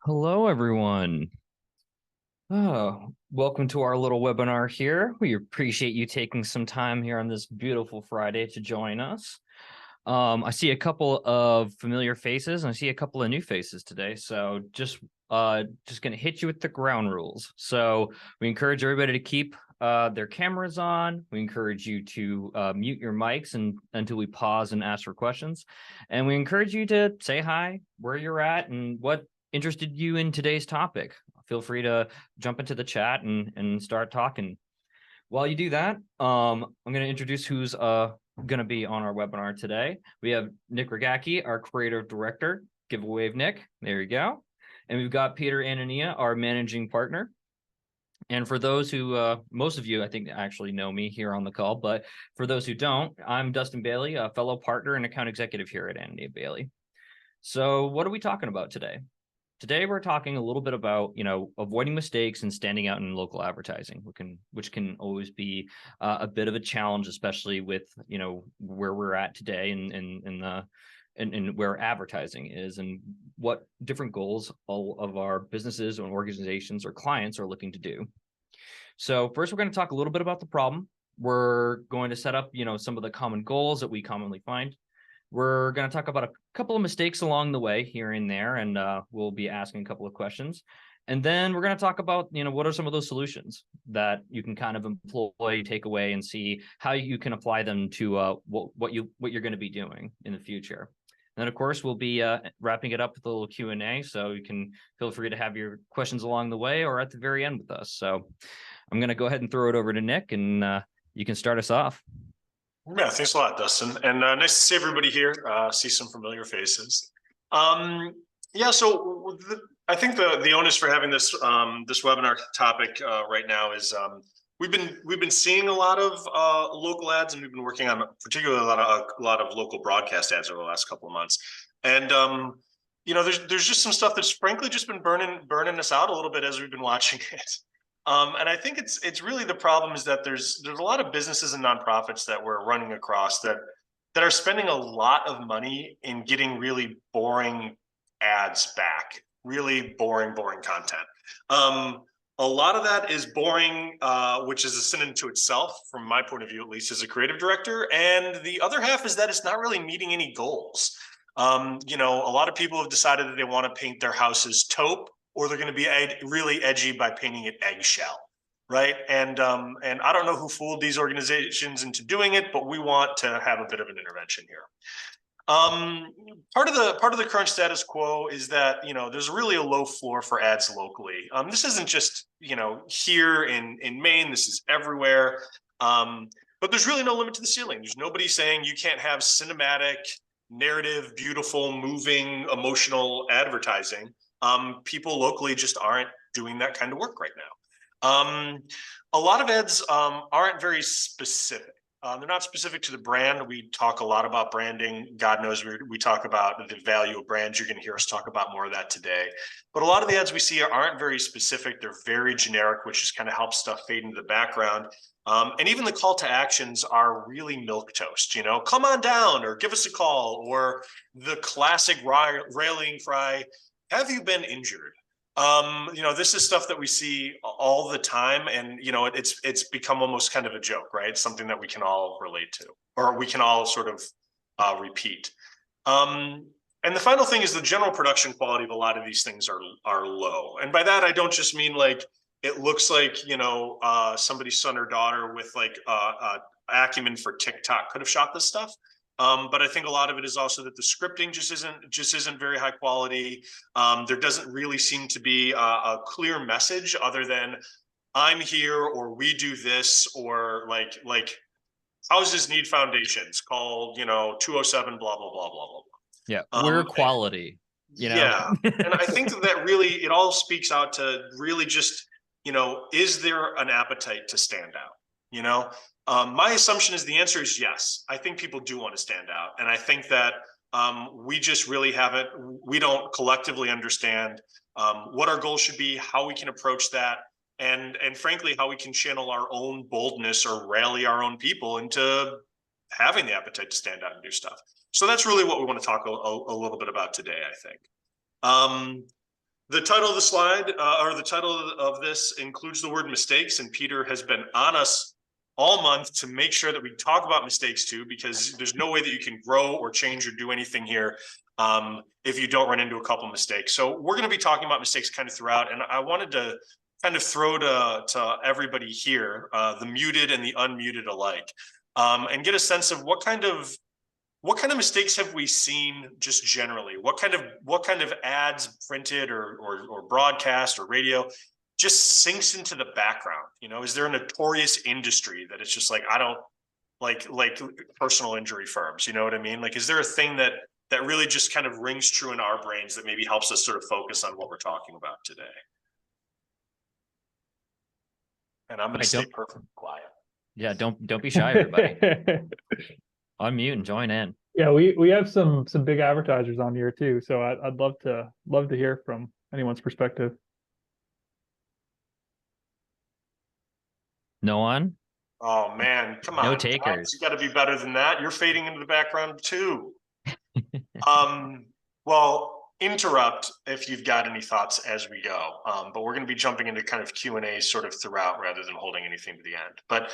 Hello, everyone. Welcome to our little webinar here. We appreciate you taking some time here on this beautiful Friday to join us. I see a couple of familiar faces and I see a couple of new faces today. So just going to hit you with the ground rules. So we encourage everybody to keep their cameras on. We encourage you to mute your mics until we pause and ask for questions. And we encourage you to say hi, where you're at, and what interested you in today's topic. Feel free to jump into the chat and start talking. While you do that, I'm going to introduce who's going to be on our webinar today. We have Nick Rogacki, our creative director. Give a wave, Nick. There you go. And we've got Peter Anania, our managing partner. And for those who, most of you, I think, actually know me here on the call, but for those who don't, I'm Dustin Bailey, a fellow partner and account executive here at Anania Bailey. So what are we talking about today? Today, we're talking a little bit about, avoiding mistakes and standing out in local advertising, which can always be a bit of a challenge, especially with, where we're at today and where advertising is and what different goals all of our businesses and organizations or clients are looking to do. So first, we're going to talk a little bit about the problem. We're going to set up, some of the common goals that we commonly find. We're going to talk about a couple of mistakes along the way here and there, and we'll be asking a couple of questions. And then we're going to talk about, what are some of those solutions that you can kind of employ, take away, and see how you can apply them to what you're going to be doing in the future. And then, of course, we'll be wrapping it up with a little Q&A, so you can feel free to have your questions along the way or at the very end with us. So I'm going to go ahead and throw it over to Nick, and you can start us off. Yeah, thanks a lot, Dustin. And nice to see everybody here, see some familiar faces. So I think the onus for having this this webinar topic right now is we've been seeing a lot of local ads, and we've been working on particularly a lot of local broadcast ads over the last couple of months. And there's just some stuff that's frankly just been burning us out a little bit as we've been watching it. And I think it's really the problem is that there's a lot of businesses and nonprofits that we're running across that are spending a lot of money in getting really boring ads back, really boring content. A lot of that is boring, which is a sin unto itself, from my point of view, at least as a creative director. And the other half is that it's not really meeting any goals. A lot of people have decided that they want to paint their houses taupe, or they're going to be really edgy by painting it eggshell, right? And I don't know who fooled these organizations into doing it, but we want to have a bit of an intervention here. Part of the current status quo is that there's really a low floor for ads locally. This isn't just here in Maine. This is everywhere. But there's really no limit to the ceiling. There's nobody saying you can't have cinematic, narrative, beautiful, moving, emotional advertising. People locally just aren't doing that kind of work right now. A lot of ads aren't very specific. They're not specific to the brand. We talk a lot about branding. God knows we talk about the value of brands. You're going to hear us talk about more of that today. But a lot of the ads we see aren't very specific. They're very generic, which just kind of helps stuff fade into the background. And even the call to actions are really milquetoast, come on down or give us a call, or the classic rallying cry, have you been injured? This is stuff that we see all the time, and it's become almost kind of a joke, right? It's something that we can all relate to, or we can all sort of repeat. And the final thing is the general production quality of a lot of these things are low. And by that, I don't just mean like it looks like somebody's son or daughter with like acumen for TikTok could have shot this stuff. But I think a lot of it is also that the scripting just isn't very high quality. There doesn't really seem to be a clear message other than I'm here, or we do this, or like houses need foundations. Call 207 blah blah blah blah blah. Yeah, we're quality. Yeah, and I think that really it all speaks out to really just is there an appetite to stand out? My assumption is the answer is yes. I think people do want to stand out. And I think that we just really we don't collectively understand what our goals should be, how we can approach that, and frankly, how we can channel our own boldness or rally our own people into having the appetite to stand out and do stuff. So that's really what we want to talk a little bit about today, I think. The title of the slide or the title of this includes the word mistakes, and Peter has been on us all month to make sure that we talk about mistakes too, because there's no way that you can grow or change or do anything here if you don't run into a couple mistakes. So we're going to be talking about mistakes kind of throughout, and I wanted to kind of throw to everybody here, the muted and the unmuted alike, and get a sense of what kind of mistakes have we seen just generally? What kind of ads, printed or broadcast or radio, just sinks into the background? You know, is there a notorious industry that it's just like, I don't like personal injury firms? You know what I mean? Like, is there a thing that really just kind of rings true in our brains that maybe helps us sort of focus on what we're talking about today? And I'm going to stay perfectly quiet. Yeah, don't be shy, everybody. Unmute and join in. Yeah, we have some big advertisers on here too, so I'd love to hear from anyone's perspective. No one? Oh man, come on. No takers. You got to be better than that. You're fading into the background too. Well, interrupt if you've got any thoughts as we go. But we're going to be jumping into kind of Q&A sort of throughout rather than holding anything to the end. But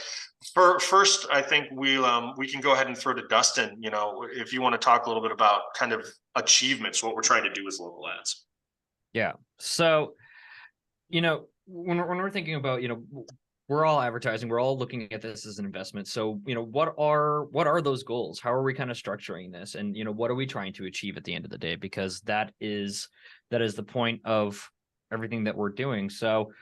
first, I think we can go ahead and throw to Dustin, you know, if you want to talk a little bit about kind of achievements, what we're trying to do with local ads. Yeah. So, you know, when we're thinking about, you know, we're all advertising, we're all looking at this as an investment. So, you know, what are those goals? How are we kind of structuring this? And, you know, what are we trying to achieve at the end of the day? Because that is the point of everything that we're doing. So,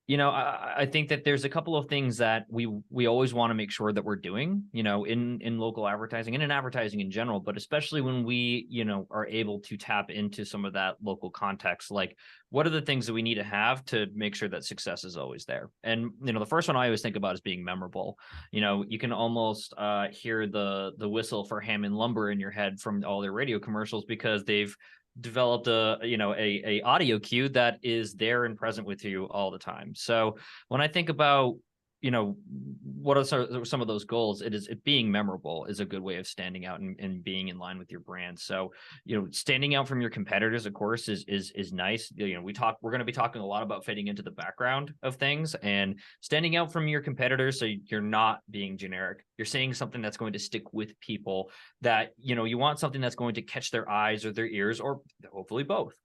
you know, I think that there's a couple of things that we always want to make sure that we're doing, you know, in local advertising and in advertising in general, but especially when we, you know, are able to tap into some of that local context. Like, what are the things that we need to have to make sure that success is always there? And, you know, the first one I always think about is being memorable. You know, you can almost hear the whistle for Hammond Lumber in your head from all their radio commercials, because they've developed a audio cue that is there and present with you all the time. So when I think about, you know, what are some of those goals, it being memorable is a good way of standing out and being in line with your brand. So, you know, standing out from your competitors, of course, is nice. You know, we're going to be talking a lot about fitting into the background of things and standing out from your competitors. So you're not being generic. You're saying something that's going to stick with people, that, you know, you want something that's going to catch their eyes or their ears, or hopefully both.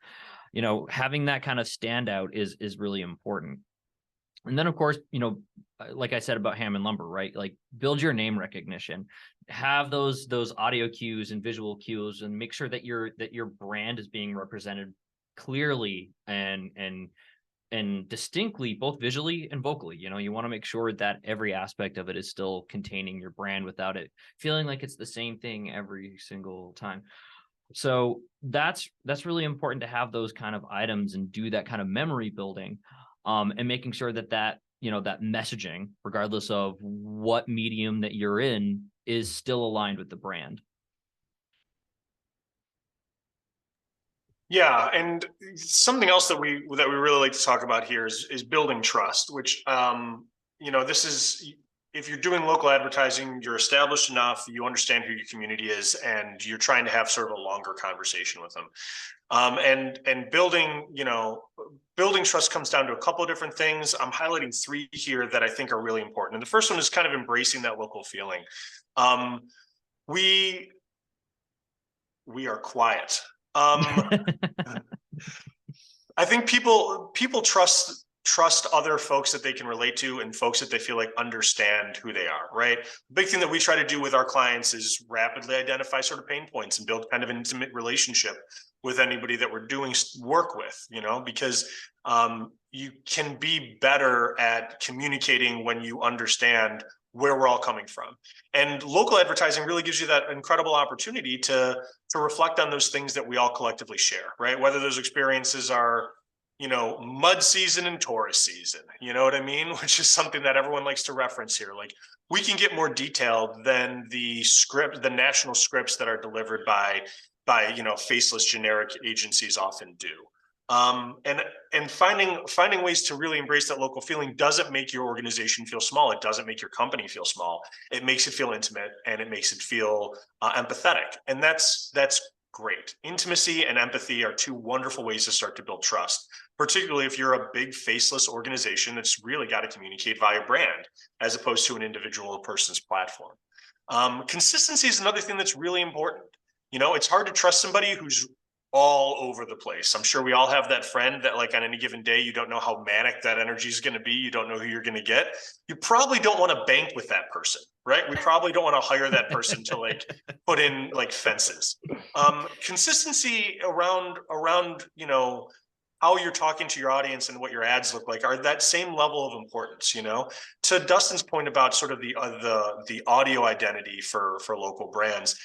You know, having that kind of standout is really important. And then, of course, you know, like I said about Hammond Lumber, right? Like, build your name recognition, have those audio cues and visual cues, and make sure that your brand is being represented clearly and distinctly, both visually and vocally. You know, you want to make sure that every aspect of it is still containing your brand without it feeling like it's the same thing every single time. So that's really important, to have those kind of items and do that kind of memory building. And making sure that you know, that messaging, regardless of what medium that you're in, is still aligned with the brand. Yeah, and something else that we really like to talk about here is building trust, which you know, this is, if you're doing local advertising, you're established enough, you understand who your community is, and you're trying to have sort of a longer conversation with them. And building, you know, building trust comes down to a couple of different things. I'm highlighting three here that I think are really important. And the first one is kind of embracing that local feeling. We are quiet. I think people trust other folks that they can relate to and folks that they feel like understand who they are, right? The big thing that we try to do with our clients is rapidly identify sort of pain points and build kind of an intimate relationship with anybody that we're doing work with, you know, because you can be better at communicating when you understand where we're all coming from. And local advertising really gives you that incredible opportunity to reflect on those things that we all collectively share, right? Whether those experiences are, you know, mud season and tourist season, you know what I mean? Which is something that everyone likes to reference here. Like, we can get more detailed than the national scripts that are delivered by, you know, faceless generic agencies often do. And finding ways to really embrace that local feeling doesn't make your organization feel small. It doesn't make your company feel small. It makes it feel intimate, and it makes it feel empathetic. And that's great. Intimacy and empathy are two wonderful ways to start to build trust, particularly if you're a big faceless organization that's really got to communicate via brand as opposed to an individual or person's platform. Consistency is another thing that's really important. You know, it's hard to trust somebody who's all over the place. I'm sure we all have that friend that, like, on any given day, you don't know how manic that energy is going to be. You don't know who you're going to get. You probably don't want to bank with that person, right? We probably don't want to hire that person to like put in like fences. Consistency around, you know, how you're talking to your audience and what your ads look like are that same level of importance. You know, to Dustin's point about sort of the audio identity for local brands,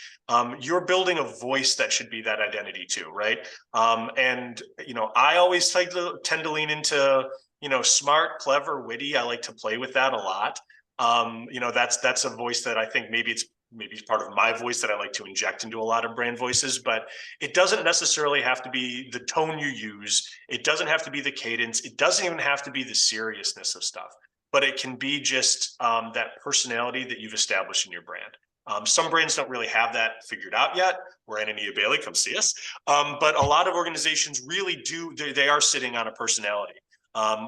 you're building a voice that should be that identity too, right? And you know, I always tend to lean into, you know, smart, clever, witty. I like to play with that a lot. You know, that's a voice that I think maybe it's part of my voice that I like to inject into a lot of brand voices, but it doesn't necessarily have to be the tone you use. It doesn't have to be the cadence. It doesn't even have to be the seriousness of stuff, but it can be just that personality that you've established in your brand. Some brands don't really have that figured out yet. We're Anania Bailey, come see us. But a lot of organizations really do, they are sitting on a personality.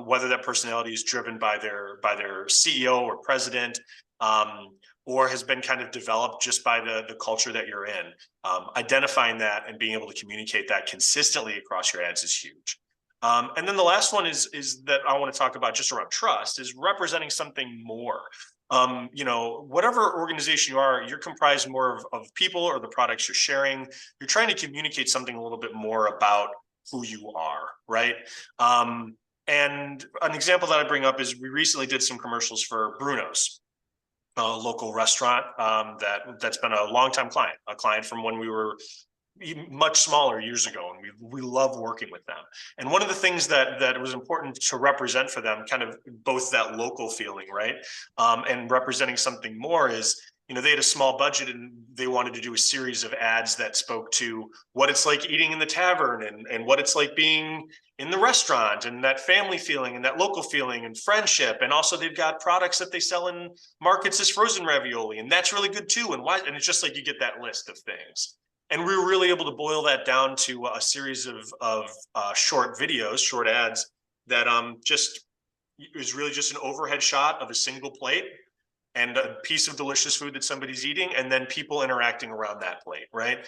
Whether that personality is driven by their CEO or president, or has been kind of developed just by the culture that you're in. Identifying that and being able to communicate that consistently across your ads is huge. And then the last one is that I want to talk about just around trust is representing something more. You know, whatever organization you are, you're comprised more of people or the products you're sharing. You're trying to communicate something a little bit more about who you are, right? And an example that I bring up is we recently did some commercials for Bruno's, a local restaurant that's been a longtime client, a client from when we were much smaller years ago, and we love working with them. And one of the things that was important to represent for them, kind of both that local feeling, right, and representing something more is, you know, they had a small budget and they wanted to do a series of ads that spoke to what it's like eating in the tavern and what it's like being in the restaurant and that family feeling and that local feeling and friendship. And also they've got products that they sell in markets as frozen ravioli, and that's really good too. And why? And it's just like you get that list of things. And we were really able to boil that down to a series of short videos, short ads that just it was really just an overhead shot of a single plate and a piece of delicious food that somebody's eating, and then people interacting around that plate, right?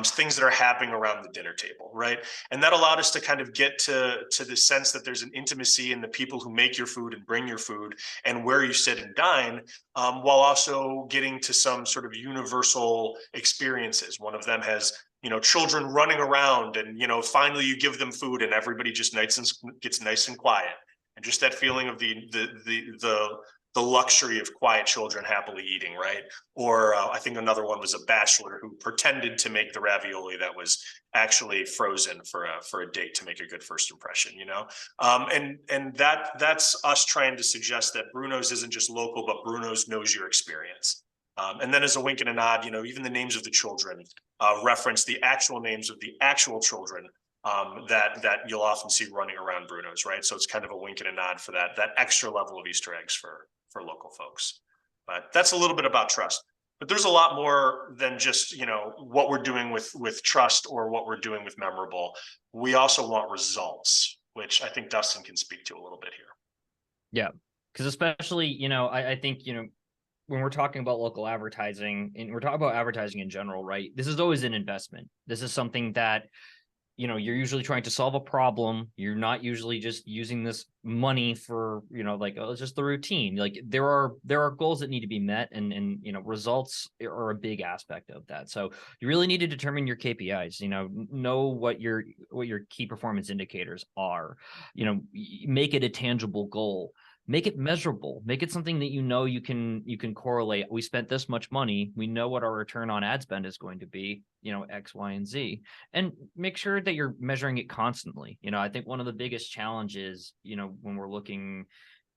Things that are happening around the dinner table, right? And that allowed us to kind of get to the sense that there's an intimacy in the people who make your food and bring your food and where you sit and dine, while also getting to some sort of universal experiences. One of them has, you know, children running around and, you know, finally you give them food and everybody just gets nice and quiet. And just that feeling of the luxury of quiet children happily eating, right? Or I think another one was a bachelor who pretended to make the ravioli that was actually frozen for a date to make a good first impression, you know? And that's us trying to suggest that Bruno's isn't just local, but Bruno's knows your experience. And then as a wink and a nod, you know, even the names of the children reference the actual names of the actual children that you'll often see running around Bruno's, right? So it's kind of a wink and a nod for that extra level of Easter eggs for local folks. But that's a little bit about trust. But there's a lot more than just, you know, what we're doing with trust or what we're doing with memorable. We also want results, which I think Dustin can speak to a little bit here. Yeah, because especially, you know, I think, you know, when we're talking about local advertising and we're talking about advertising in general, right? This is always an investment. This is something that, you know, you're usually trying to solve a problem. You're not usually just using this money for, you know, like, oh, it's just the routine. Like there are goals that need to be met, and you know, results are a big aspect of that. So you really need to determine your KPIs, you know what your key performance indicators are, you know, make it a tangible goal. Make it measurable, make it something that, you know, you can correlate. We spent this much money. We know what our return on ad spend is going to be, you know, X, Y, and Z, and make sure that you're measuring it constantly. You know, I think one of the biggest challenges, you know, when we're looking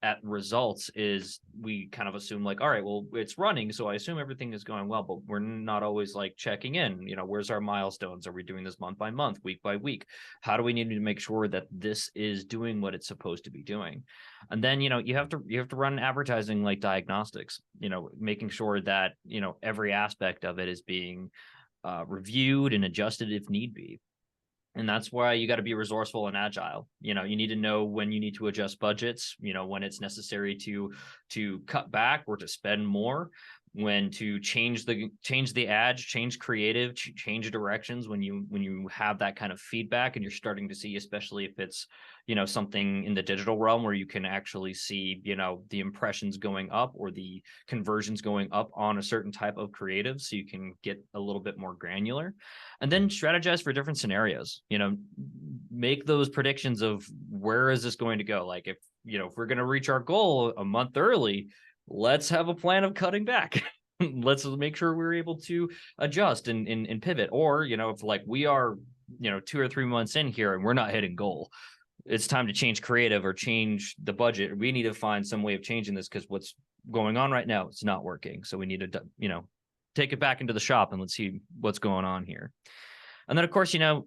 at results is we kind of assume like, all right, well, it's running, so I assume everything is going well, but we're not always like checking in, you know, where's our milestones? Are we doing this month by month, week by week? How do we need to make sure that this is doing what it's supposed to be doing? And then, you know, you have to run advertising like diagnostics, you know, making sure that, you know, every aspect of it is being reviewed and adjusted if need be. And that's why you got to be resourceful and agile. You know, you need to know when you need to adjust budgets, you know, when it's necessary to cut back or to spend more, when to change the ads, change creative, change directions when you have that kind of feedback and you're starting to see, especially if it's, you know, something in the digital realm where you can actually see, you know, the impressions going up or the conversions going up on a certain type of creative, so you can get a little bit more granular. And then strategize for different scenarios, you know, make those predictions of where is this going to go. Like, if, you know, if we're going to reach our goal a month early, let's have a plan of cutting back. Let's make sure we're able to adjust and pivot. Or, you know, if like we are, you know, 2 or 3 months in here and we're not hitting goal, it's time to change creative or change the budget. We need to find some way of changing this, because what's going on right now, it's not working. So we need to, you know, take it back into the shop and let's see what's going on here. And then, of course, you know,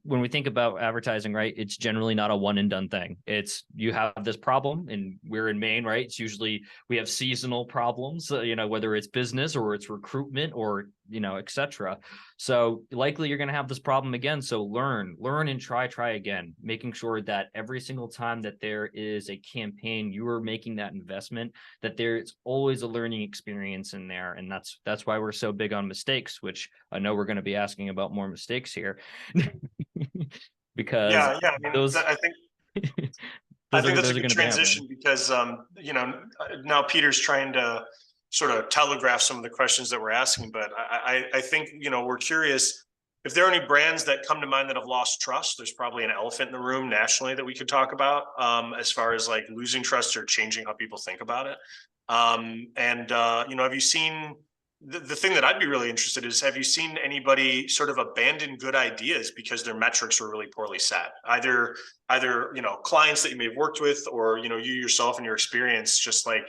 when we think about advertising, right, it's generally not a one and done thing. It's, you have this problem, and we're in Maine, right? It's usually we have seasonal problems, you know, whether it's business or it's recruitment or, you know, etc. So likely you're going to have this problem again. So learn and try again, making sure that every single time that there is a campaign, you are making that investment, that there's always a learning experience in there. And that's why we're so big on mistakes, which I know we're going to be asking about more mistakes here. Because I mean, those I think those are that's a going good to be happening. transition because you know, now Peter's trying to sort of telegraph some of the questions that we're asking, but I think, you know, we're curious if there are any brands that come to mind that have lost trust. There's probably an elephant in the room nationally that we could talk about, as far as like losing trust or changing how people think about it. You know, have you seen the thing that I'd be really interested is, have you seen anybody sort of abandon good ideas because their metrics were really poorly set? Either, you know, clients that you may have worked with, or, you know, you yourself in your experience, just like,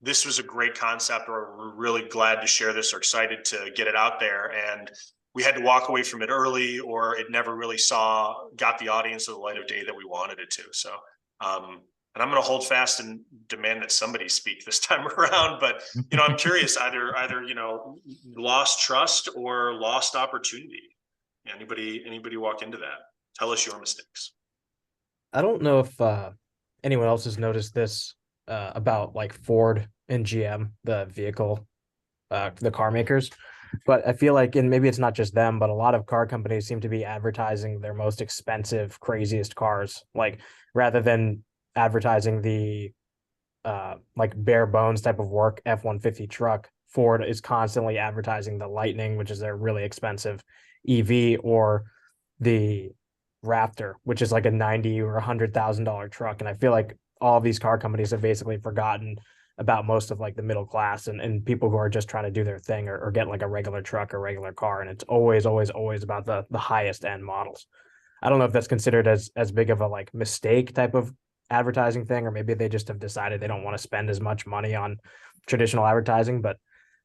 this was a great concept, or we're really glad to share this or excited to get it out there, and we had to walk away from it early, or it never really got the audience or the light of day that we wanted it to. So, and I'm going to hold fast and demand that somebody speak this time around. But, you know, I'm curious, either, you know, lost trust or lost opportunity. Anybody walk into that? Tell us your mistakes. I don't know if anyone else has noticed this about like Ford and GM, the vehicle, the car makers. But I feel like, and maybe it's not just them, but a lot of car companies seem to be advertising their most expensive, craziest cars, like rather than advertising the like bare bones type of work F-150 truck. Ford is constantly advertising the Lightning, which is their really expensive EV, or the Raptor, which is like a $90,000 or $100,000 truck. And I feel like all of these car companies have basically forgotten about most of like the middle class and people who are just trying to do their thing, or get like a regular truck or regular car. And it's always about the highest end models. I don't know if that's considered as big of a like mistake type of advertising thing, or maybe they just have decided they don't want to spend as much money on traditional advertising. But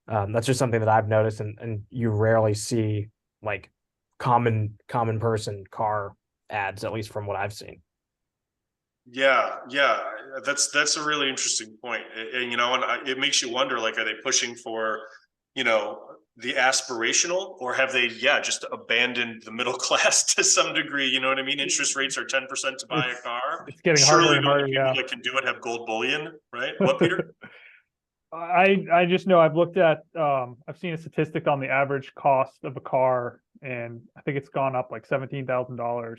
that's just something that I've noticed, and you rarely see like common person car ads, at least from what I've seen. Yeah, that's a really interesting point. And you know, and it makes you wonder, like, are they pushing for, you know, the aspirational, or have they, just abandoned the middle class to some degree? You know what I mean? Interest rates are 10% to buy a car. It's getting Surely harder and the only harder. people that can do it have gold bullion, right? What, Peter? I just know I've looked at I've seen a statistic on the average cost of a car, and I think it's gone up like $17,000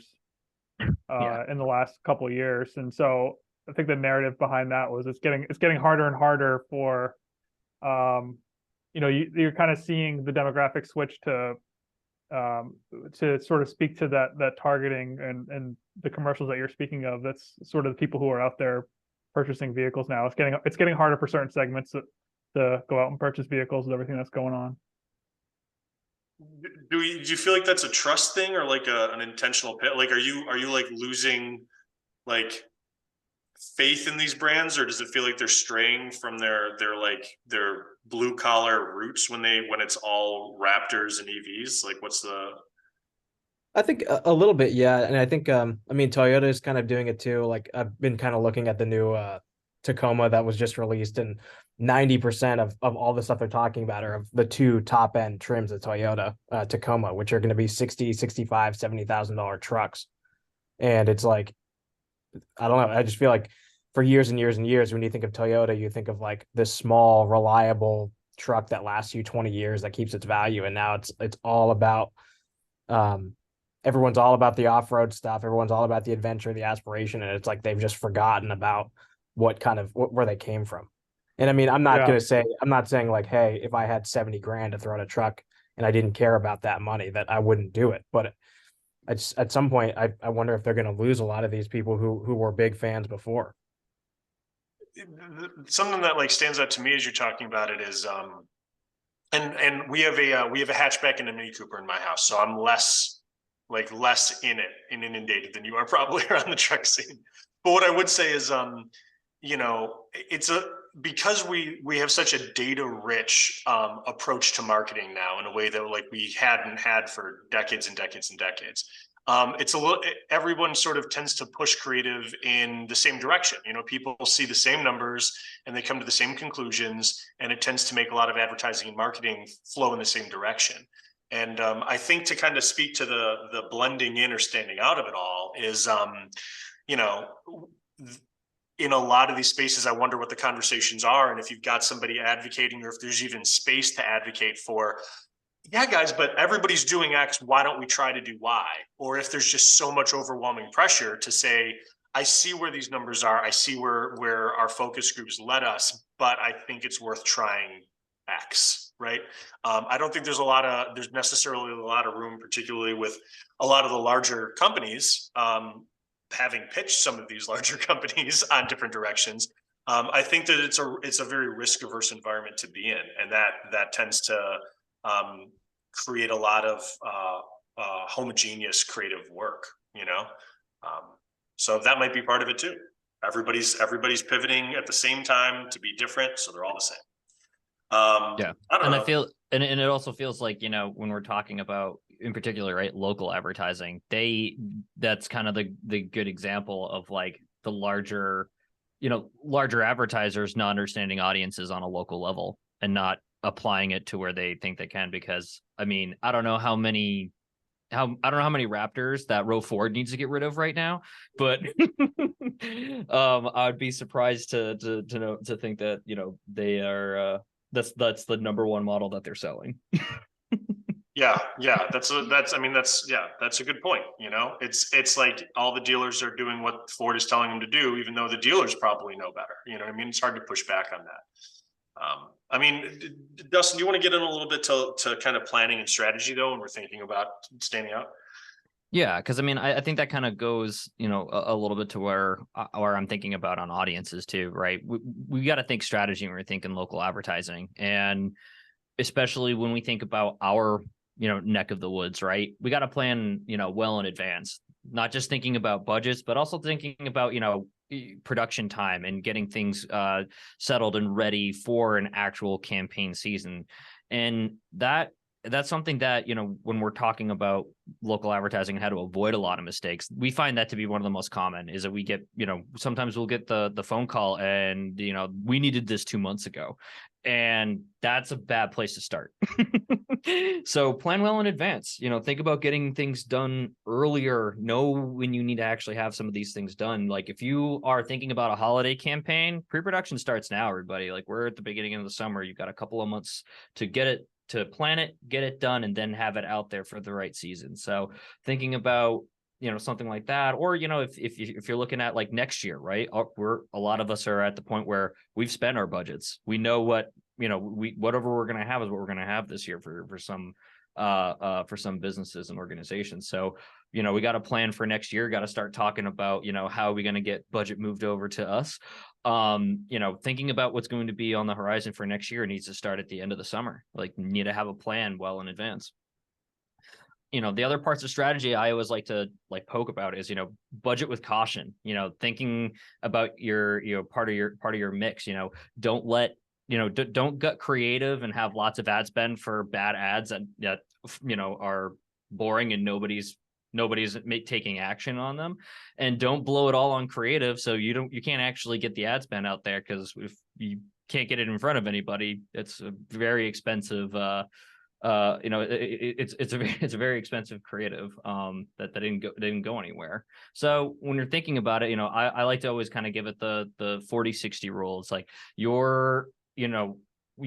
in the last couple of years. And so I think the narrative behind that was it's getting harder and harder for you know, you're kind of seeing the demographic switch to sort of speak to that targeting and the commercials that you're speaking of. That's sort of the people who are out there purchasing vehicles now. It's getting harder for certain segments to go out and purchase vehicles with everything that's going on. Do you feel like that's a trust thing, or like an intentional pit? Like, are you like losing like faith in these brands, or does it feel like they're straying from their blue collar roots when it's all Raptors and EVs? Like, what's the... I think a little bit, yeah. And I think, I mean, Toyota is kind of doing it too. Like, I've been kind of looking at the new Tacoma that was just released, and 90% of all the stuff they're talking about are of the two top end trims of Toyota Tacoma, which are going to be 60, 65, $70,000 trucks. And it's like, I don't know. I just feel like for years and years and years, when you think of Toyota, you think of like this small, reliable truck that lasts you 20 years that keeps its value. And now it's all about everyone's all about the off-road stuff. Everyone's all about the adventure, the aspiration. And it's like they've just forgotten about where they came from. And I mean, I'm not saying like, hey, if I had 70 grand to throw in a truck and I didn't care about that money, that I wouldn't do it. But at some point, I wonder if they're going to lose a lot of these people who were big fans before. Something that like stands out to me as you're talking about it is, and we have a hatchback and a Mini Cooper in my house, so I'm less in it and inundated than you are probably around the truck scene. But what I would say is, because we have such a data rich approach to marketing now in a way that like we hadn't had for decades and decades and decades. Everyone sort of tends to push creative in the same direction. People see the same numbers and they come to the same conclusions, and it tends to make a lot of advertising and marketing flow in the same direction. And I think to kind of speak to the blending in or standing out of it all is, in a lot of these spaces, I wonder what the conversations are. And if you've got somebody advocating, or if there's even space to advocate for, yeah, guys, but everybody's doing X, why don't we try to do Y? Or if there's just so much overwhelming pressure to say, I see where these numbers are, I see where our focus groups led us, but I think it's worth trying X, right? I don't think there's necessarily a lot of room, particularly with a lot of the larger companies, having pitched some of these larger companies on different directions. I think that it's a very risk averse environment to be in, and that tends to create a lot of homogeneous creative work, so that might be part of it too. Everybody's pivoting at the same time to be different, so they're all the same. Yeah, I feel, and it also feels like, when we're talking about, in particular, right, local advertising, that's kind of the good example of like the larger advertisers not understanding audiences on a local level and not applying it to where they think they can. Because I mean, I don't know how many Raptors that Row Ford needs to get rid of right now, but I'd be surprised to think that they are that's the number one model that they're selling. Yeah, that's a good point. It's like all the dealers are doing what Ford is telling them to do, even though the dealers probably know better. It's hard to push back on that. Dustin, do you want to get in a little bit to kind of planning and strategy though, when we're thinking about standing out? Yeah, because I think that kind of goes, a little bit to where I'm thinking about on audiences too, right? We got to think strategy when we're thinking local advertising, and especially when we think about our neck of the woods, right? We got to plan, well in advance, not just thinking about budgets, but also thinking about, production time and getting things settled and ready for an actual campaign season. And that's something that, when we're talking about local advertising and how to avoid a lot of mistakes, we find that to be one of the most common, is that we get, sometimes we'll get the phone call and, we needed this 2 months ago. And that's a bad place to start. So plan well in advance, think about getting things done earlier, know when you need to actually have some of these things done. Like if you are thinking about a holiday campaign, pre-production starts now, everybody. Like we're at the beginning of the summer, you've got a couple of months to to plan it, get it done, and then have it out there for the right season. So thinking about, something like that, or, if you're looking at like next year, right? A lot of us are at the point where we've spent our budgets. We know what, whatever we're going to have is what we're going to have this year for some businesses and organizations. So, we got to plan for next year, got to start talking about, how are we going to get budget moved over to us? Thinking about what's going to be on the horizon for next year needs to start at the end of the summer. Like, you need to have a plan well in advance. The other parts of strategy I always like to poke about is, budget with caution, thinking about your, part of your mix, don't let, don't get creative and have lots of ad spend for bad ads that are boring and nobody's taking action on them, and don't blow it all on creative. So you can't actually get the ad spend out there, because if you can't get it in front of anybody, it's a very expensive it's a very expensive creative that didn't go anywhere. So when you're thinking about it, I like to always kind of give it the 40-60 rule. It's like you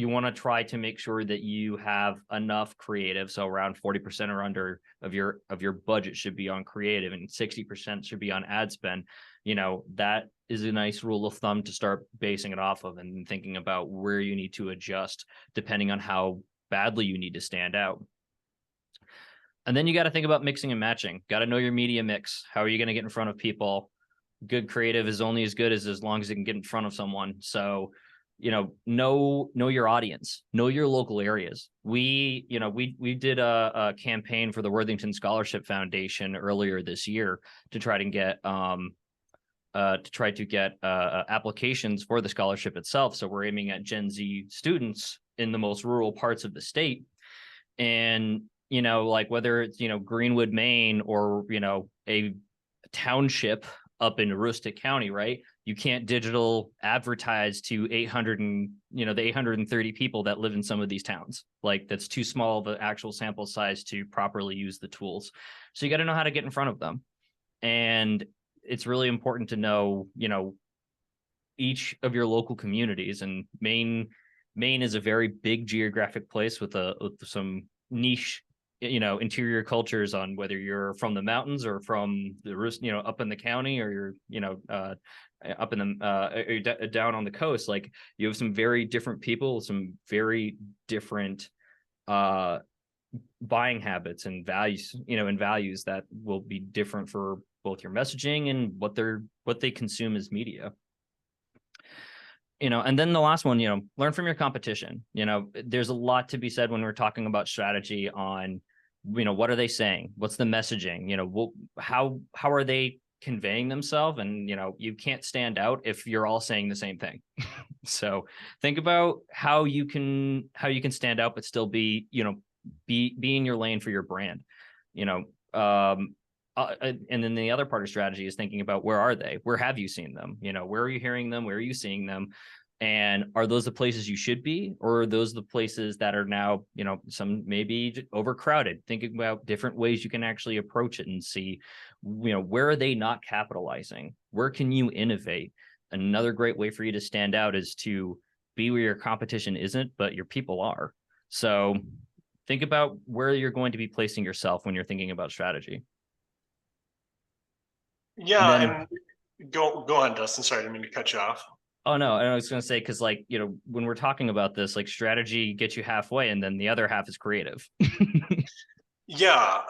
want to try to make sure that you have enough creative, so around 40% or under of your budget should be on creative, and 60% should be on ad spend. That is a nice rule of thumb to start basing it off of, and thinking about where you need to adjust depending on how badly you need to stand out. And then you got to think about mixing and matching. Got to know your media mix. How are you going to get in front of people? Good creative is only as good as long as it can get in front of someone. So know your audience, know your local areas. We did a campaign for the Worthington Scholarship Foundation earlier this year to try to get applications for the scholarship itself. So we're aiming at Gen Z students in the most rural parts of the state. And like whether it's Greenwood, Maine, or a township up in Aroostook County, right? You can't digital advertise to the 830 people that live in some of these towns. Like, that's too small of an actual sample size to properly use the tools. So you got to know how to get in front of them. And it's really important to know, each of your local communities. And Maine is a very big geographic place with some niche interior cultures, on whether you're from the mountains or from the up in the county, or you're up in the down on the coast. Like, you have some very different people, some very different buying habits and values, that will be different for both your messaging and what they consume as media. And then the last one, learn from your competition. There's a lot to be said when we're talking about strategy on, what are they saying? What's the messaging? How are they conveying themselves? And, you can't stand out if you're all saying the same thing. So think about how you can stand out, but still be in your lane for your brand, and then the other part of strategy is thinking about, where are they? Where have you seen them? Where are you hearing them? Where are you seeing them? And are those the places you should be, or are those the places that are now, some maybe overcrowded? Thinking about different ways you can actually approach it and see, where are they not capitalizing? Where can you innovate? Another great way for you to stand out is to be where your competition isn't, but your people are. So think about where you're going to be placing yourself when you're thinking about strategy. Yeah, and go on, Dustin. Sorry, I didn't mean to cut you off. Oh, no, and I was going to say, because when we're talking about this, like, strategy gets you halfway, and then the other half is creative. Yeah,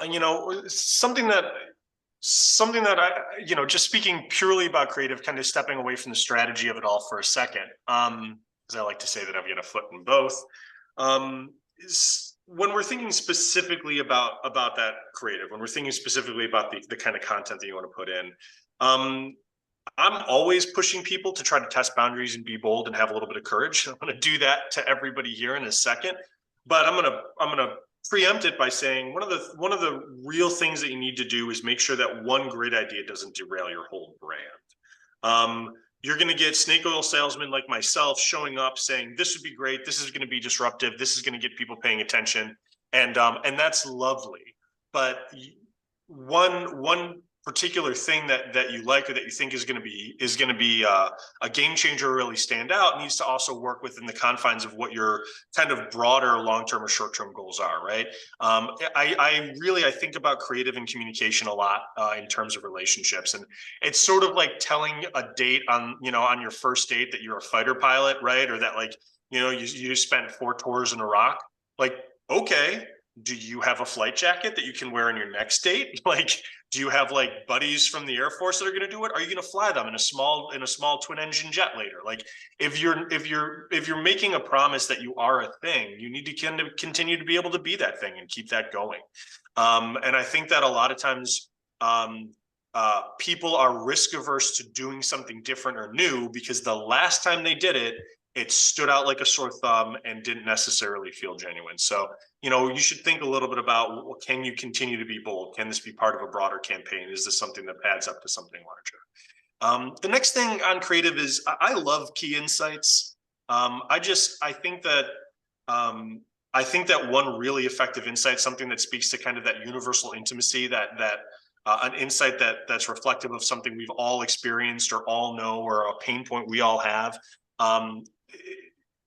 something that I, just speaking purely about creative, kind of stepping away from the strategy of it all for a second, because I like to say that I've got a foot in both, is when we're thinking specifically about that creative, when we're thinking specifically about the kind of content that you want to put in, I'm always pushing people to try to test boundaries and be bold and have a little bit of courage. I'm going to do that to everybody here in a second, but I'm going to preempt it by saying one of the real things that you need to do is make sure that one great idea doesn't derail your whole brand. You're going to get snake oil salesmen like myself showing up saying, this would be great, this is going to be disruptive, this is going to get people paying attention, and that's lovely. But one particular thing that you like, or that you think is going to be a game changer, or really stand out, needs to also work within the confines of what your kind of broader long-term or short-term goals are, right? I think about creative and communication a lot in terms of relationships, and it's sort of like telling a date on your first date that you're a fighter pilot, right? Or that you spent 4 tours in Iraq. Like, okay, do you have a flight jacket that you can wear on your next date? Like, do you have buddies from the Air Force that are going to do it? Are you going to fly them in a small twin engine jet later? Like, if you're making a promise that you are a thing, you need to continue to be able to be that thing and keep that going. And I think that a lot of times people are risk averse to doing something different or new, because the last time they did it, it stood out like a sore thumb and didn't necessarily feel genuine. So, you should think a little bit about, well, can you continue to be bold? Can this be part of a broader campaign? Is this something that adds up to something larger? The next thing on creative is I love key insights. I think that one really effective insight, something that speaks to kind of that universal intimacy, that an insight that's reflective of something we've all experienced or all know, or a pain point we all have.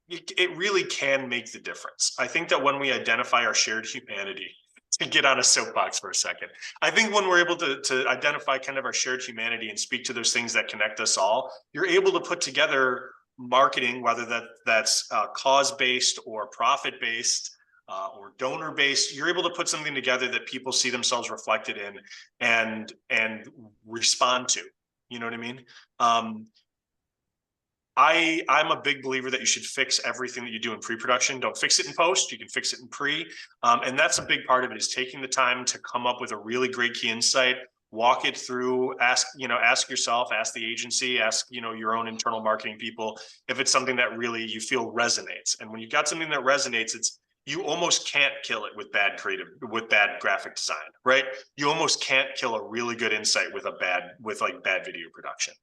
It really can make the difference. I think that when we identify our shared humanity, to get on a soapbox for a second, I think when we're able to identify kind of our shared humanity and speak to those things that connect us all, you're able to put together marketing, whether that's cause-based or profit-based or donor-based. You're able to put something together that people see themselves reflected in and respond to. You know what I mean? I'm a big believer that you should fix everything that you do in pre-production. Don't fix it in post. You can fix it in pre. And that's a big part of it, is taking the time to come up with a really great key insight, walk it through, ask yourself, ask the agency, ask, your own internal marketing people, if it's something that really you feel resonates. And when you've got something that resonates, you almost can't kill it with bad graphic design, right? You almost can't kill a really good insight with bad video production.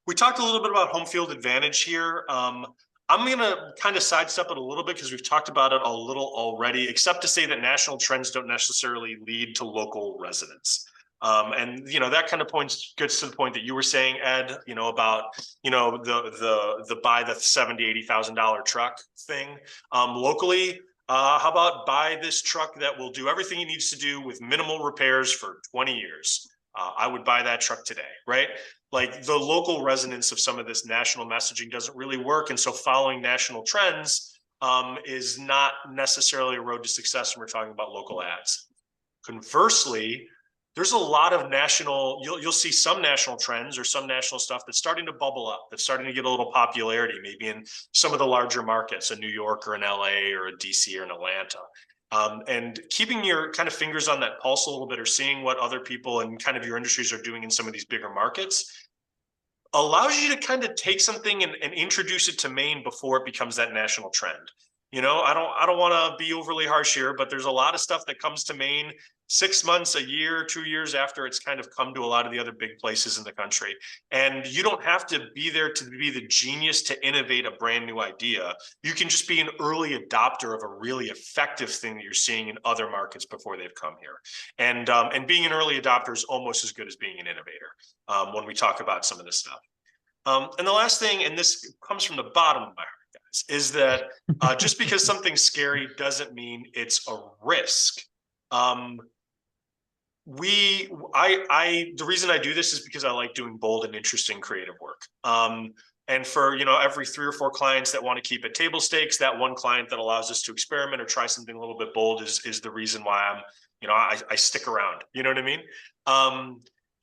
We talked a little bit about home field advantage here. I'm going to kind of sidestep it a little bit because we've talked about it a little already, except to say that national trends don't necessarily lead to local resonance. And that kind of gets to the point that you were saying, Ed, about the buy the $70,000-$80,000 truck thing. Locally, how about buy this truck that will do everything it needs to do with minimal repairs for 20 years? I would buy that truck today, right? Like, the local resonance of some of this national messaging doesn't really work. And so following national trends is not necessarily a road to success when we're talking about local ads. Conversely, there's a lot of you'll see some national trends or some national stuff that's starting to bubble up, that's starting to get a little popularity, maybe in some of the larger markets, a New York or an LA or a DC or an Atlanta. And keeping your kind of fingers on that pulse a little bit, or seeing what other people and kind of your industries are doing in some of these bigger markets, allows you to kind of take something and introduce it to Maine before it becomes that national trend. I don't want to be overly harsh here, but there's a lot of stuff that comes to Maine 6 months, a year, 2 years after it's kind of come to a lot of the other big places in the country. And you don't have to be there to be the genius to innovate a brand new idea. You can just be an early adopter of a really effective thing that you're seeing in other markets before they've come here. And being an early adopter is almost as good as being an innovator when we talk about some of this stuff. And the last thing, and this comes from the bottom of my heart, guys, is that just because something's scary doesn't mean it's a risk. The reason I do this is because I like doing bold and interesting creative work. And for, every 3 or 4 clients that want to keep it table stakes, that one client that allows us to experiment or try something a little bit bold is the reason why I stick around. You know what I mean?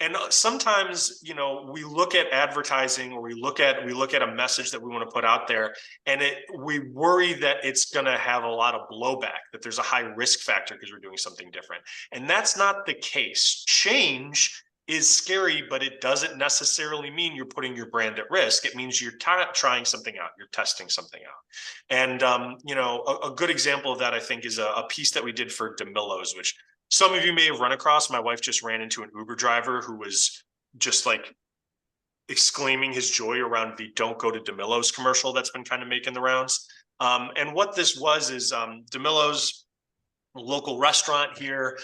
And sometimes, we look at advertising, or we look at a message that we want to put out there, and we worry that it's going to have a lot of blowback, that there's a high risk factor because we're doing something different. And that's not the case. Change is scary, but it doesn't necessarily mean you're putting your brand at risk. It means you're trying something out, you're testing something out. And, a good example of that, I think, is a piece that we did for DeMillo's, which some of you may have run across. My wife just ran into an Uber driver who was just like exclaiming his joy around the "Don't go to DeMillo's" commercial that's been kind of making the rounds. And what this was is DeMillo's, a local restaurant here.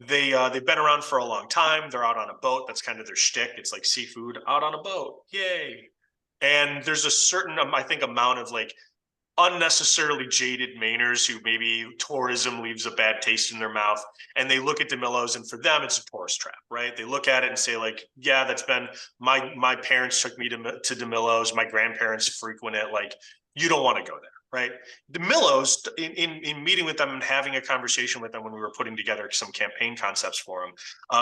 They've been around for a long time. They're out on a boat. That's kind of their shtick. It's like seafood out on a boat. Yay. And there's a certain, I think, amount of like unnecessarily jaded Mainers who maybe tourism leaves a bad taste in their mouth, and they look at DeMillo's, and for them it's a tourist trap, right? They look at it and say, like, yeah, that's been my parents took me to DeMillo's, my grandparents frequent it, like, you don't want to go there, right? DeMillo's, in meeting with them and having a conversation with them when we were putting together some campaign concepts for them,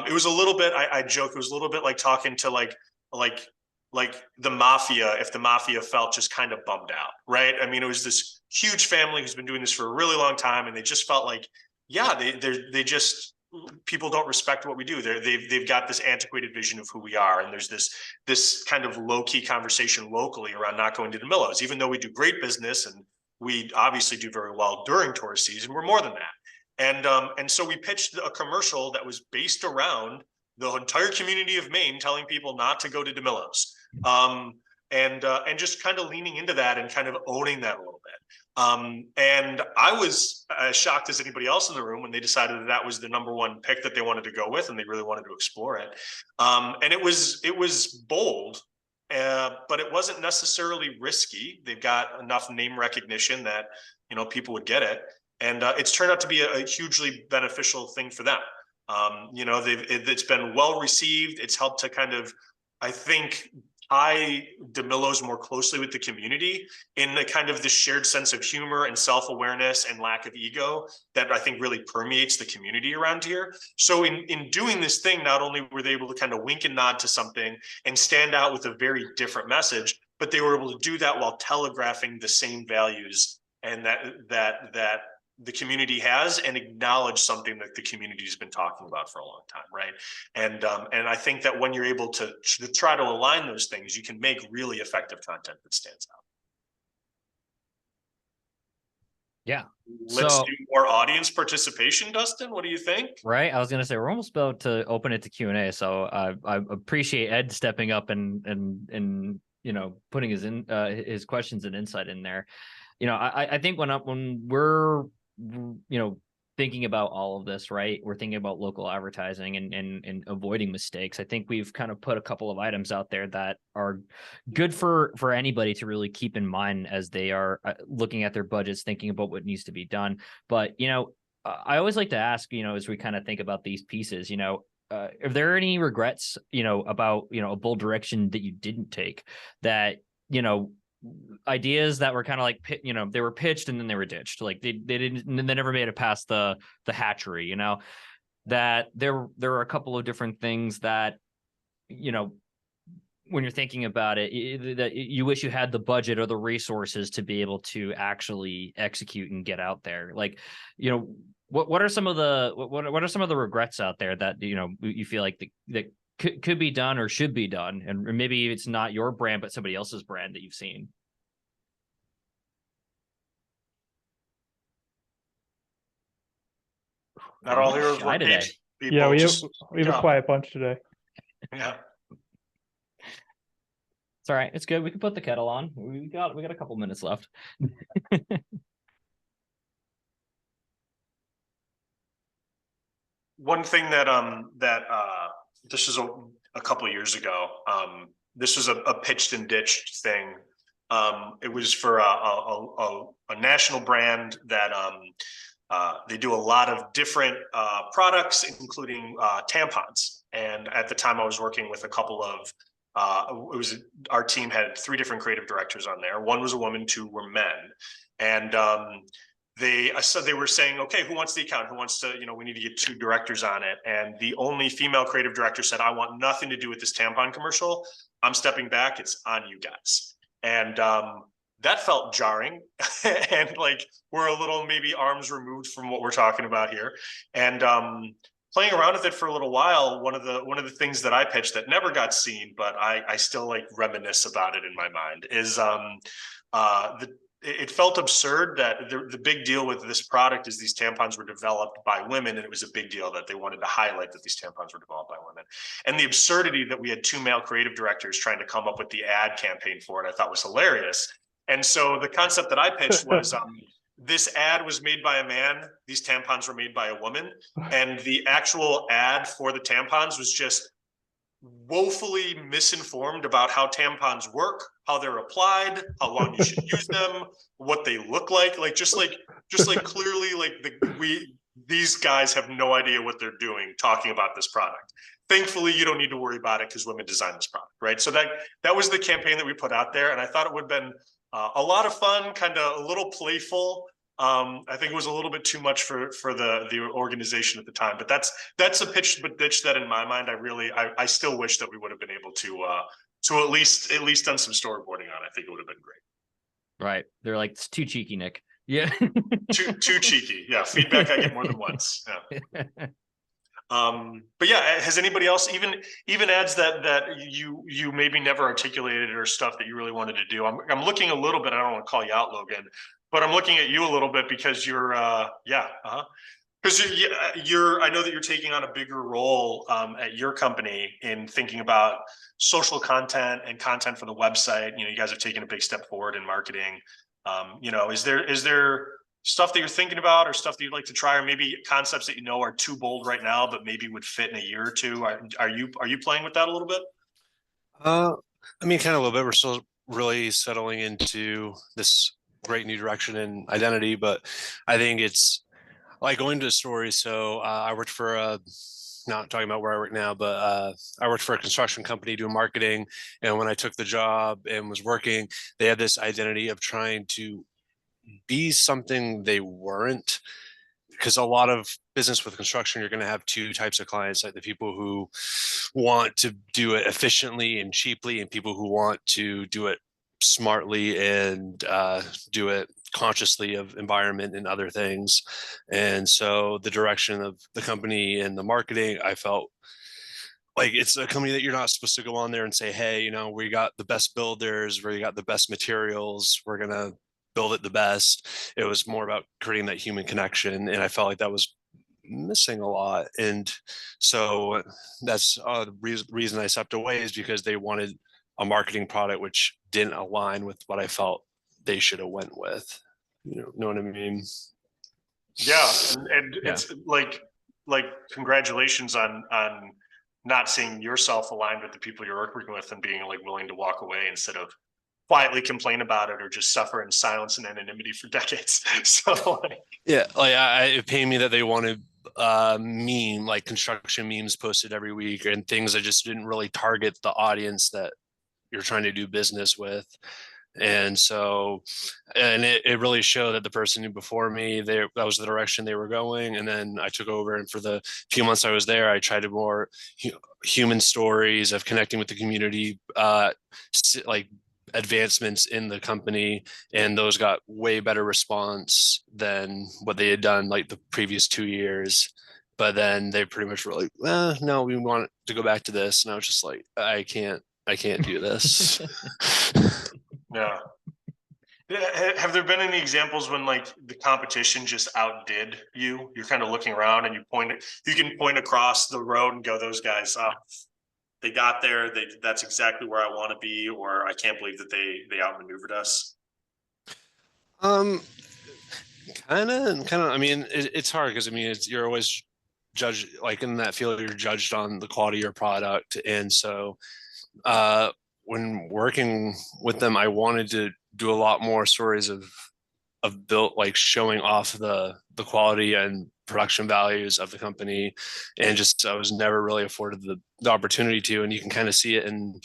it was a little bit, I joke, it was a little bit like talking to like the mafia, if the mafia felt just kind of bummed out, right? I mean, it was this huge family who's been doing this for a really long time, and they just felt like, yeah, they just, people don't respect what we do. They've got this antiquated vision of who we are, and there's this kind of low-key conversation locally around not going to DeMillo's, even though we do great business and we obviously do very well during tourist season. We're more than that, and so we pitched a commercial that was based around the entire community of Maine telling people not to go to DeMillo's. and just kind of leaning into that and kind of owning that a little bit. And I was as shocked as anybody else in the room when they decided that that was the number one pick that they wanted to go with, and they really wanted to explore it. And it was bold, but it wasn't necessarily risky. They've got enough name recognition that, you know, people would get it, and it's turned out to be a hugely beneficial thing for them. You know, it's been well received. It's helped to kind of, I think, tie DeMillo's more closely with the community in the kind of this shared sense of humor and self-awareness and lack of ego that I think really permeates the community around here. So in doing this thing, not only were they able to kind of wink and nod to something and stand out with a very different message, but they were able to do that while telegraphing the same values and that the community has, and acknowledge something that the community has been talking about for a long time, right? And I think that when you're able to try to align those things, you can make really effective content that stands out. Yeah. Let's So- do more audience participation, Dustin. What do you think? Right. I was going to say, we're almost about to open it to Q&A. So I appreciate Ed stepping up and, you know, putting his questions and insight in there. You know, I think when we're, you know, thinking about all of this, right, we're thinking about local advertising and avoiding mistakes. I think we've kind of put a couple of items out there that are good for anybody to really keep in mind as they are looking at their budgets, thinking about what needs to be done. But, you know, I always like to ask, you know, as we kind of think about these pieces, you know, are there any regrets, you know, about, you know, a bold direction that you didn't take, that, you know, ideas that were kind of like, you know, they were pitched and then they were ditched, like they never made it past the hatchery, you know, that there are a couple of different things that, you know, when you're thinking about it, that you wish you had the budget or the resources to be able to actually execute and get out there. Like, you know, what are some of the regrets out there that, you know, you feel like that could be done or should be done, and maybe it's not your brand but somebody else's brand that you've seen? Not all heroes Shy wear today. capes, people. Yeah, we have, Just, we have a yeah. quiet bunch today. Yeah. It's all right. It's good. We can put the kettle on. We got a couple minutes left. One thing that this was a couple of years ago. This was a pitched and ditched thing. It was for a national brand that they do a lot of different products, including tampons. And at the time, I was working with a couple of our team had 3 different creative directors on there. 1 was a woman, 2 were men, and they were saying, okay, who wants the account? Who wants to, you know, we need to get 2 directors on it. And the only female creative director said, I want nothing to do with this tampon commercial. I'm stepping back. It's on you guys. And that felt jarring. And like, we're a little maybe arms removed from what we're talking about here. And playing around with it for a little while, one of the things that I pitched that never got seen, but I still like reminisce about it in my mind, is it felt absurd that the big deal with this product is these tampons were developed by women, and it was a big deal that they wanted to highlight that these tampons were developed by women. And the absurdity that we had 2 male creative directors trying to come up with the ad campaign for it, I thought was hilarious. And so the concept that I pitched was this ad was made by a man, these tampons were made by a woman, and the actual ad for the tampons was just woefully misinformed about how tampons work, how they're applied, how long you should use them, what they look like just like clearly like these guys have no idea what they're doing talking about this product. Thankfully, you don't need to worry about it because women designed this product, right? So that was the campaign that we put out there, and I thought it would have been a lot of fun, kind of a little playful. I think it was a little bit too much for the organization at the time, but that's a pitch but ditch that in my mind I still wish that we would have been able to at least done some storyboarding on. I think it would have been great. Right. They're like, it's too cheeky, Nick. Yeah. too cheeky. Yeah. Feedback I get more than once. Yeah. But yeah, has anybody else even ads that you maybe never articulated or stuff that you really wanted to do? I'm looking a little bit, I don't want to call you out, Logan, but I'm looking at you a little bit because you're Because you're, I know that you're taking on a bigger role at your company in thinking about social content and content for the website. You know, you guys have taken a big step forward in marketing. You know, is there stuff that you're thinking about, or stuff that you'd like to try, or maybe concepts that you know are too bold right now, but maybe would fit in a year or two? Are you playing with that a little bit? Uh, I mean, kind of a little bit. We're still really settling into this great new direction and identity, but I think it's like going to stories. So I worked for a, not talking about where I work now, but I worked for a construction company doing marketing. And when I took the job and was working, they had this identity of trying to be something they weren't, because a lot of business with construction, you're going to have two types of clients, like the people who want to do it efficiently and cheaply, and people who want to do it smartly and do it consciously of environment and other things. And so the direction of the company and the marketing, I felt like it's a company that you're not supposed to go on there and say, hey, you know, we got the best builders, we got the best materials, we're going to build it the best. It was more about creating that human connection. And I felt like that was missing a lot. And so that's the reason I stepped away, is because they wanted a marketing product which didn't align with what I felt they should have went with. You know what I mean? Yeah, and Yeah. it's like congratulations on not seeing yourself aligned with the people you're working with and being like willing to walk away instead of quietly complain about it or just suffer in silence and anonymity for decades. So like, Yeah, like it pained me that they wanted meme, like construction memes posted every week and things that just didn't really target the audience that you're trying to do business with. And so, and it really showed that the person who before me, that was the direction they were going. And then I took over, and for the few months I was there, I tried to more human stories of connecting with the community, like advancements in the company, and those got way better response than what they had done like the previous 2 years. But then they pretty much were like, no, we want to go back to this. And I was just like, I can't do this. yeah. Have there been any examples when like the competition just outdid you? You're kind of looking around and you can point across the road and go, those guys, they got there. That's exactly where I want to be, or I can't believe that they outmaneuvered us. Kind of. I mean, it's hard because I mean, you're always judged, like in that field, you're judged on the quality of your product, and so when working with them, I wanted to do a lot more stories of built, like showing off the quality and production values of the company, and just I was never really afforded the opportunity to. And you can kind of see it in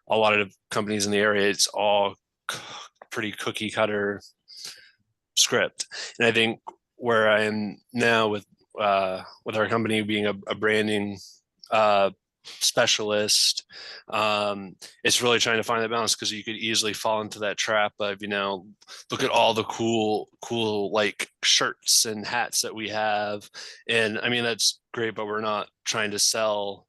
a lot of companies in the area. It's all pretty cookie cutter script. And I think where I am now with our company being a branding specialist, it's really trying to find that balance, because you could easily fall into that trap of, you know, look at all the cool like shirts and hats that we have. And I mean, that's great, but we're not trying to sell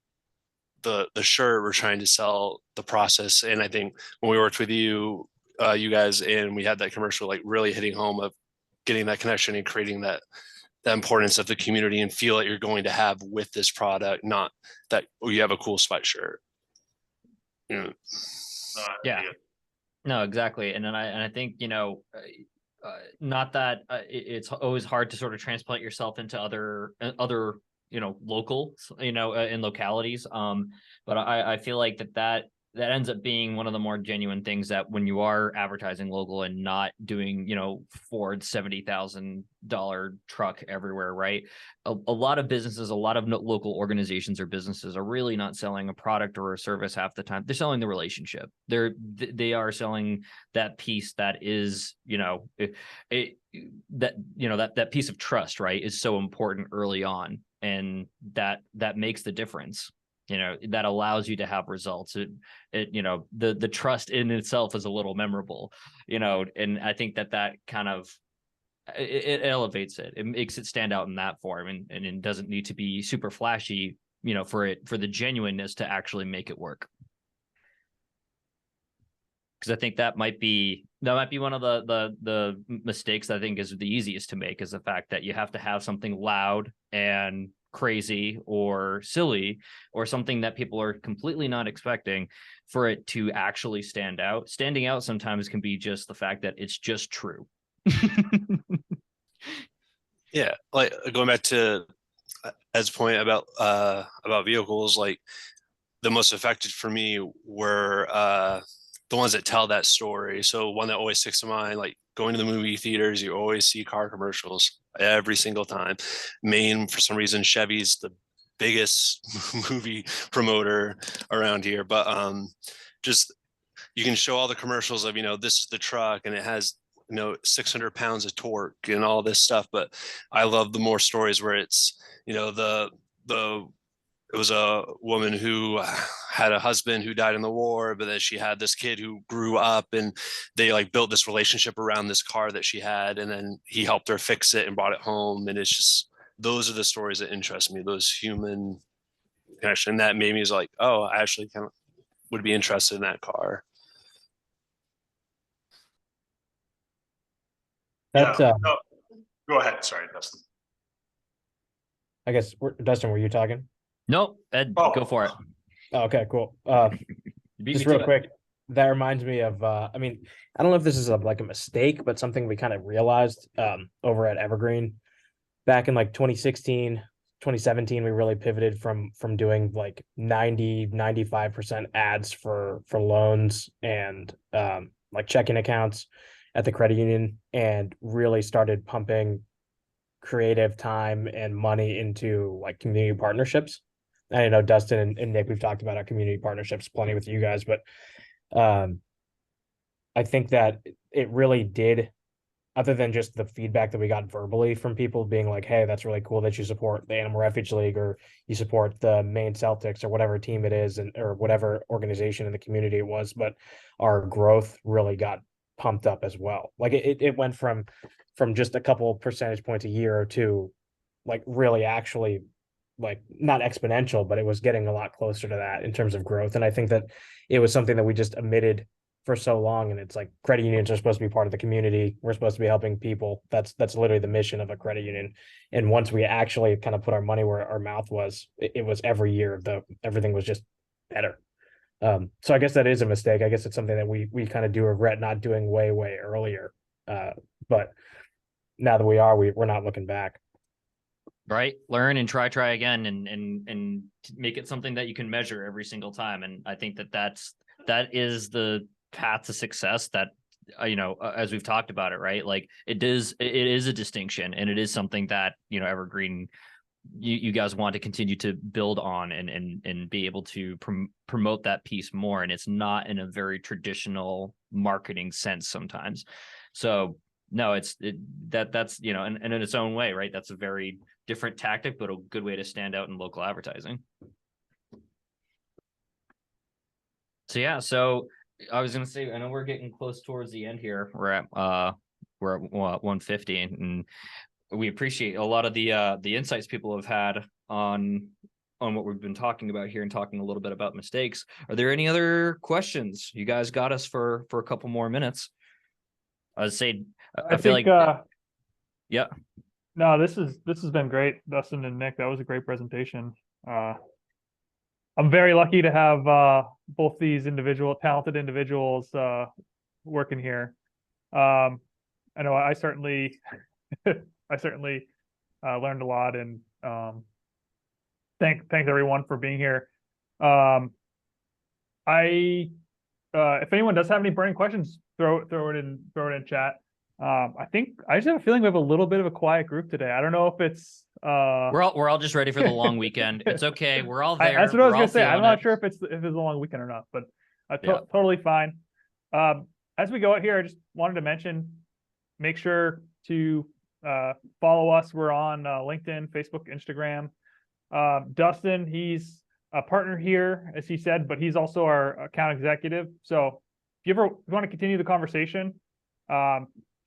the shirt, we're trying to sell the process. And I think when we worked with you guys, and we had that commercial, like really hitting home of getting that connection and creating that importance of the community and feel that you're going to have with this product, not that you have a cool sweatshirt. Yeah. Yeah. No, exactly. And then I think, you know, not that it's always hard to sort of transplant yourself into other, you know, local, you know, in localities. But I feel like that ends up being one of the more genuine things, that when you are advertising local and not doing, you know, Ford's $70,000 truck everywhere, right? A lot of businesses, a lot of local organizations or businesses are really not selling a product or a service half the time. They're selling the relationship. They are selling that piece that is, you know, that piece of trust, right, is so important early on, and that makes the difference. You know, that allows you to have results. It you know, the trust in itself is a little memorable, you know, and I think that kind of it elevates it. It makes it stand out in that form, and it doesn't need to be super flashy, you know, for the genuineness to actually make it work. Because I think that might be one of the mistakes that I think is the easiest to make, is the fact that you have to have something loud and crazy or silly or something that people are completely not expecting for it to actually stand out. Standing out sometimes can be just the fact that it's just true. Yeah, like going back to Ed's point about vehicles, like the most affected for me were the ones that tell that story. So one that always sticks to mind, like going to the movie theaters, you always see car commercials every single time. Maine, for some reason, Chevy's the biggest movie promoter around here, but just you can show all the commercials of, this is the truck and it has 600 pounds of torque and all this stuff. But I love the more stories where it's, it was a woman who had a husband who died in the war, but then she had this kid who grew up and they like built this relationship around this car that she had. And then he helped her fix it and brought it home. And it's just, those are the stories that interest me, those human connection. That made me like, oh, I actually kind of would be interested in that car. That's Yeah. No, go ahead. Sorry, Dustin. I guess Dustin, were you talking? Nope, Ed, Oh. go for it. Oh, okay, cool. You beat Just me real to it. quick, that reminds me of I mean, I don't know if this is like a mistake, but something we kind of realized over at Evergreen back in like 2016, 2017, we really pivoted from doing like 95% ads for loans and like checking accounts at the credit union, and really started pumping creative time and money into like community partnerships. I know Dustin and Nick, we've talked about our community partnerships plenty with you guys, but I think that it really did, other than just the feedback that we got verbally from people being like, hey, that's really cool that you support the Animal Refuge League, or you support the Maine Celtics, or whatever team it is, and or whatever organization in the community it was, but our growth really got pumped up as well. Like it went from just a couple percentage points a year to like really actually like not exponential, but it was getting a lot closer to that in terms of growth. And I think that it was something that we just omitted for so long. And it's like credit unions are supposed to be part of the community. We're supposed to be helping people. That's literally the mission of a credit union. And once we actually kind of put our money where our mouth was, it was every year everything was just better. So I guess that is a mistake. I guess it's something that we kind of do regret not doing way earlier. But now that we are, we're not looking back. Right, learn and try again, and make it something that you can measure every single time. And I think that is the path to success. That as we've talked about it, right? Like it is a distinction, and it is something that Evergreen, you guys want to continue to build on and be able to promote that piece more. And it's not in a very traditional marketing sense sometimes. So no, that's and in its own way, right? That's a very different tactic, but a good way to stand out in local advertising. So I was gonna say, I know we're getting close towards the end here. We're at 150, and we appreciate a lot of the insights people have had on what we've been talking about here, and talking a little bit about mistakes. Are there any other questions? You guys got us for a couple more minutes. I feel like yeah. No, this has been great, Dustin and Nick. That was a great presentation. I'm very lucky to have both these talented individuals working here. I know I certainly learned a lot, and thanks everyone for being here. If anyone does have any burning questions, throw it in chat. I think I just have a feeling we have a little bit of a quiet group today. I don't know if it's we're all just ready for the long weekend. It's okay. We're all there. That's what I was We're all gonna say. I'm feeling not it. sure if it's a long weekend or not, but Yeah. totally fine. As we go out here, I just wanted to mention, make sure to follow us. We're on LinkedIn, Facebook, Instagram. Dustin, he's a partner here, as he said, but he's also our account executive. So if you want to continue the conversation,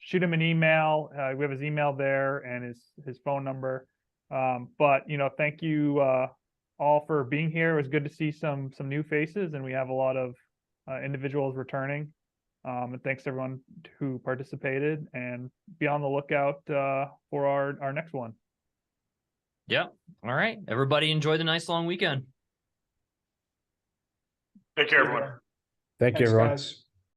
shoot him an email. We have his email there and his phone number. But thank you all for being here. It was good to see some new faces, and we have a lot of individuals returning. And thanks everyone who participated, and be on the lookout for our next one. Yeah. All right. Everybody enjoy the nice long weekend. Take care, everyone. Thank you, Thanks, everyone. guys.